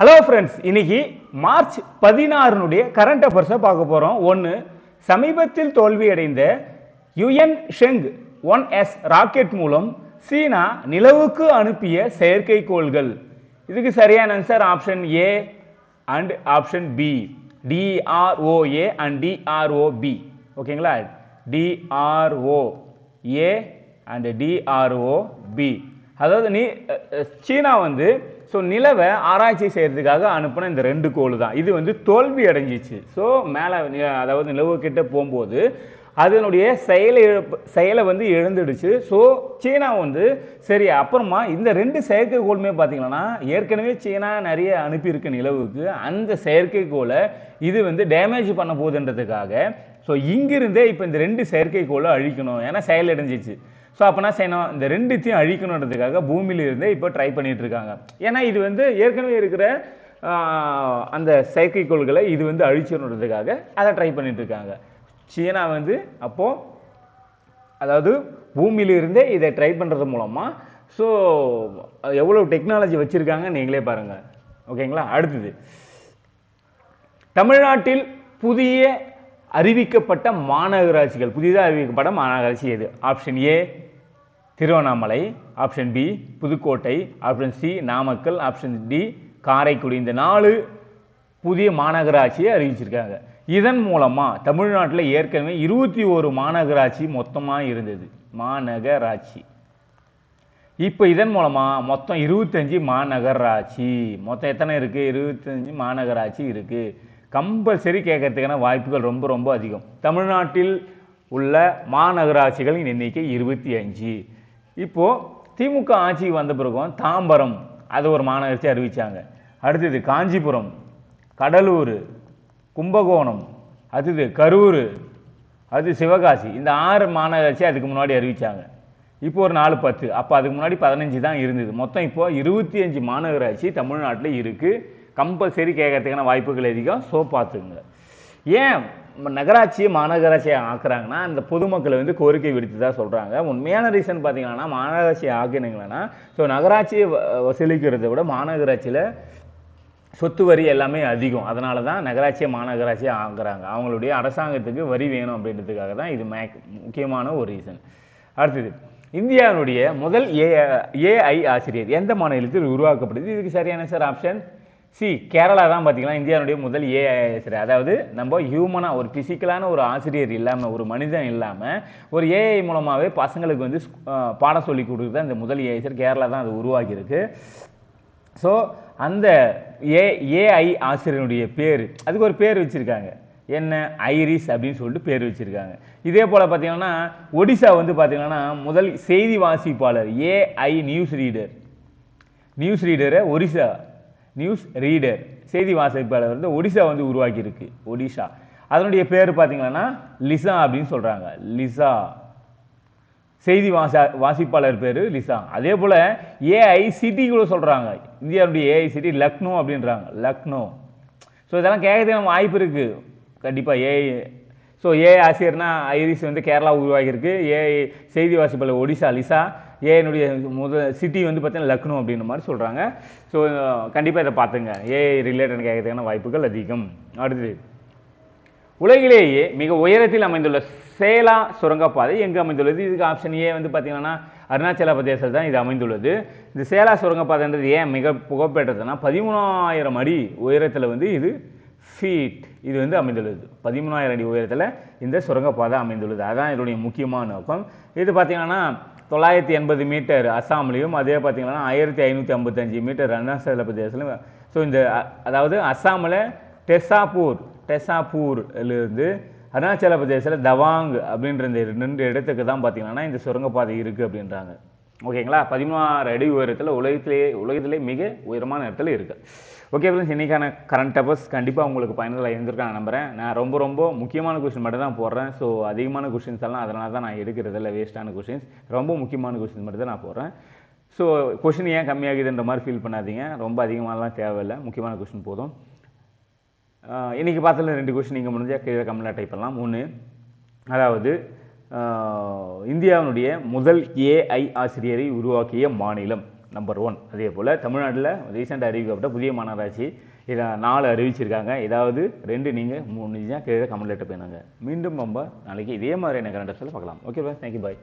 Hello friends, இன்னைக்கு March 16 current அஃபேர்ஸை பார்க்க போகிறோம். ஒன்று, சமீபத்தில் தோல்வியடைந்த யுஎன் ஷெங் 1S ராக்கெட் மூலம் சீனா நிலவுக்கு அனுப்பிய செயற்கைக்கோள்கள். இதுக்கு சரியான answer option A and option B, DROA and DROB. ஓகேங்களா? DROA and DROB. அதாவது சீனா நிலவை ஆராய்ச்சி செய்யறதுக்காக அனுப்பின இந்த 2 கோள் தான். இது தோல்வி அடைஞ்சிச்சு. ஸோ மேலே அதாவது நிலவு கிட்ட போகும்போது அதனுடைய செயலை இழந்துடுச்சு. ஸோ சீனா சரி, அப்புறமா இந்த 2 செயற்கைக்கோளுமே பார்த்தீங்கன்னா ஏற்கனவே சீனா நிறைய அனுப்பியிருக்கு நிலவுக்கு. அந்த செயற்கைக்கோளை இது டேமேஜ் பண்ண போகுதுன்றதுக்காக ஸோ இங்கிருந்தே இப்போ இந்த 2 செயற்கைக்கோளை அழிக்கணும், ஏன்னா செயல் அடைஞ்சிச்சு. ஸோ அப்போனா செய்யணும், இந்த 2த்தையும் அழிக்கணுன்றதுக்காக பூமியிலிருந்தே இப்போ ட்ரை பண்ணிட்டு இருக்காங்க. ஏன்னா இது ஏற்கனவே இருக்கிற அந்த செயற்கைக்கோள்களை இது அழிச்சணுன்றதுக்காக அதை ட்ரை பண்ணிட்டு இருக்காங்க. சீனா அப்போ அதாவது பூமியிலிருந்தே இதை ட்ரை பண்ணுறது மூலமாக ஸோ எவ்வளோ டெக்னாலஜி வச்சுருக்காங்க நீங்களே பாருங்கள். ஓகேங்களா? அடுத்தது, தமிழ்நாட்டில் புதிதாக அறிவிக்கப்பட்ட மாநகராட்சி எது? Option A Tiruvannamalai, option B Pudukkottai, option C Namakkal, option D Karaikudi. இந்த 4 புதிய மாநகராட்சியை அறிவிச்சிருக்காங்க. இதன் மூலமா தமிழ்நாட்டில் ஏற்கனவே 21 மாநகராட்சி மொத்தமாக இருந்தது. மாநகராட்சி இப்போ இதன் மூலமா மொத்தம் 25 மாநகராட்சி. மொத்தம் எத்தனை இருக்கு? 25 மாநகராட்சி இருக்கு. கம்பல்சரி கேட்கறதுக்கான வாய்ப்புகள் ரொம்ப ரொம்ப அதிகம். தமிழ்நாட்டில் உள்ள மாநகராட்சிகளின் எண்ணிக்கை 25. இப்போ திமுக ஆட்சிக்கு வந்த பிறகும் தாம்பரம் அது ஒரு மாநகராட்சி அறிவிச்சாங்க. அடுத்தது காஞ்சிபுரம், கடலூர், கும்பகோணம், அடுத்தது கரூர், அது சிவகாசி. இந்த 6 மாநகராட்சி அதுக்கு முன்னாடி அறிவிச்சாங்க. இப்போ ஒரு 4 10, அப்போ அதுக்கு முன்னாடி 15 தான் இருந்தது. மொத்தம் இப்போ 25 மாநகராட்சி தமிழ்நாட்டில் இருக்கு. கம்பல்சரி கேட்கறதுக்கான வாய்ப்புகள் அதிகம். ஸோ பார்த்துங்க. ஏன் நகராட்சியை மாநகராட்சியை ஆக்குறாங்கன்னா அந்த பொதுமக்களை கோரிக்கை விடுத்து தான் சொல்கிறாங்க. உண்மையான ரீசன் பார்த்தீங்கன்னா மாநகராட்சியை ஆக்கினீங்களா ஸோ நகராட்சியை வசூலிக்கிறத விட மாநகராட்சியில் சொத்து வரி எல்லாமே அதிகம். அதனால தான் நகராட்சியை மாநகராட்சியை ஆக்குறாங்க. அவங்களுடைய அரசாங்கத்துக்கு வரி வேணும் அப்படின்றதுக்காக தான் இது முக்கியமான ஒரு ரீசன். அடுத்தது, இந்தியாவுடைய முதல் AI ஆசிரியர் எந்த மாநிலத்தில் உருவாக்கப்படுது? இதுக்கு சரியான சார் ஆப்ஷன் சி கேரளா தான். பார்த்தீங்கன்னா இந்தியாவுடைய முதல் AI ஆசிரியர், அதாவது நம்ம ஹியூமனாக ஒரு பிசிக்கலான ஒரு ஆசிரியர் இல்லாமல், ஒரு மனிதன் இல்லாமல் ஒரு AI மூலமாகவே பசங்களுக்கு பாடம் சொல்லி கொடுக்குறது இந்த முதல் AI ஆசிரியர் கேரளா தான் அது உருவாக்கியிருக்கு. ஸோ அந்த AI ஆசிரியருடைய பேர், அதுக்கு ஒரு பேர் வச்சுருக்காங்க. என்ன? ஐரிஸ் அப்படின்னு சொல்லிட்டு பேர் வச்சுருக்காங்க. இதே போல் பார்த்தீங்கன்னா ஒடிசா பார்த்தீங்கன்னா முதல் செய்தி வாசிப்பாளர் AI நியூஸ் ரீடரை ஒடிசா நியூஸ் ரீடர் செய்தி வாசிப்பாளர் ஒடிசா உருவாக்கியிருக்கு. ஒடிசா அதனுடைய பேர் பார்த்தீங்கன்னா லிசா அப்படின்னு சொல்கிறாங்க. லிசா செய்தி வாசிப்பாளர் பேர் லிசா. அதே போல் AI சிட்டி கூட சொல்கிறாங்க. இந்தியாவுடைய AI சிட்டி லக்னோ அப்படின்றாங்க. லக்னோ. ஸோ இதெல்லாம் கேட்கறதுக்கு வாய்ப்பு இருக்குது கண்டிப்பாக. ஸோ AI ஆசிரியர்னா ஐரிஸ் கேரளா உருவாகியிருக்கு. AI செய்தி வாசிப்பாளர் ஒடிசா லிசா. ஏனுடைய முதல் சிட்டி பார்த்தீங்கன்னா லக்னோ அப்படின்ற மாதிரி சொல்கிறாங்க. ஸோ கண்டிப்பாக இதை பார்த்துங்க. AI ரிலேட்டட் கேட்கறதுக்கான வாய்ப்புகள் அதிகம். அடுத்தது, உலகிலேயே மிக உயரத்தில் அமைந்துள்ள சேலா சுரங்கப்பாதை எங்கு அமைந்துள்ளது? இதுக்கு ஆப்ஷன் ஏ பார்த்தீங்கன்னா அருணாச்சல பிரதேசத்தில் தான் இது அமைந்துள்ளது. இந்த சேலா சுரங்கப்பாதைன்றது ஏன் மிக புகழ்பெற்றதுன்னா 13,000 அடி உயரத்தில் இது ஃபீட் இது அமைந்துள்ளது. 13,000 அடி உயரத்தில் இந்த சுரங்கப்பாதை அமைந்துள்ளது. அதுதான் இதனுடைய முக்கியமான நோக்கம். இது பார்த்தீங்கன்னா 980 மீட்டர் அஸ்ஸாம்லையும், அதே பார்த்தீங்கன்னா 1555 மீட்டர் அருணாச்சல பிரதேசத்திலும். ஸோ இந்த அதாவது அஸ்ஸாமில் டெசாப்பூர்லேருந்து அருணாச்சல பிரதேசத்தில் தவாங் அப்படின்ற இந்த 2 இடத்துக்கு தான் பார்த்தீங்கன்னா இந்த சுரங்கப்பாதை இருக்குது அப்படின்றாங்க. ஓகேங்களா? 16 அடி உயரத்தில் உலகத்திலே மிக உயரமான இடத்துல இருக்குது. ஓகே ஃப்ரெண்ட்ஸ், இன்றைக்கான கரண்ட் அஃபேர்ஸ் கண்டிப்பாக உங்களுக்கு பயனுள்ள இருந்திருக்கான்னு நம்புகிறேன். நான் ரொம்ப ரொம்ப முக்கியமான கொஸ்டின் மட்டும் தான் போடுறேன். ஸோ அதிகமான கொஸ்டின்ஸ் எல்லாம் அதனால தான் நான் எடுக்கிறதில்ல, வேஸ்ட்டான கொஸ்டின்ஸ். ரொம்ப முக்கியமான கொஸ்டின் மட்டும் தான் நான் போடுறேன். ஸோ கொஸ்டின் ஏன் கம்மியாகுதுன்ற மாதிரி ஃபீல் பண்ணாதீங்க. ரொம்ப அதிகமாகலாம் தேவையில்லை, முக்கியமான கொஸ்டின் போதும். இன்றைக்கி பார்த்ததில் 2 கொஸ்டின் நீங்கள் முடிஞ்சால் கீழே கமெண்ட்டில் டைப் பண்ணலாம். 1, அதாவது இந்தியாவினுடைய முதல் AI ஆசிரியரை உருவாக்கிய மாநிலம் நம்பர் 1. அதே போல் தமிழ்நாட்டில் ரீசெண்டாக அறிவிக்கப்பட்ட புதிய மாநகராட்சி இதை 4 அறிவிச்சிருக்காங்க. ஏதாவது 2 நீங்கள் 3 கீழே கமெண்ட் லெட்டர் பண்ணுங்க. மீண்டும் நம்ம நாளைக்கு இதே மாதிரியான கரண்ட் அஃபேர்ஸில் பார்க்கலாம். Okay bye, thank you bye.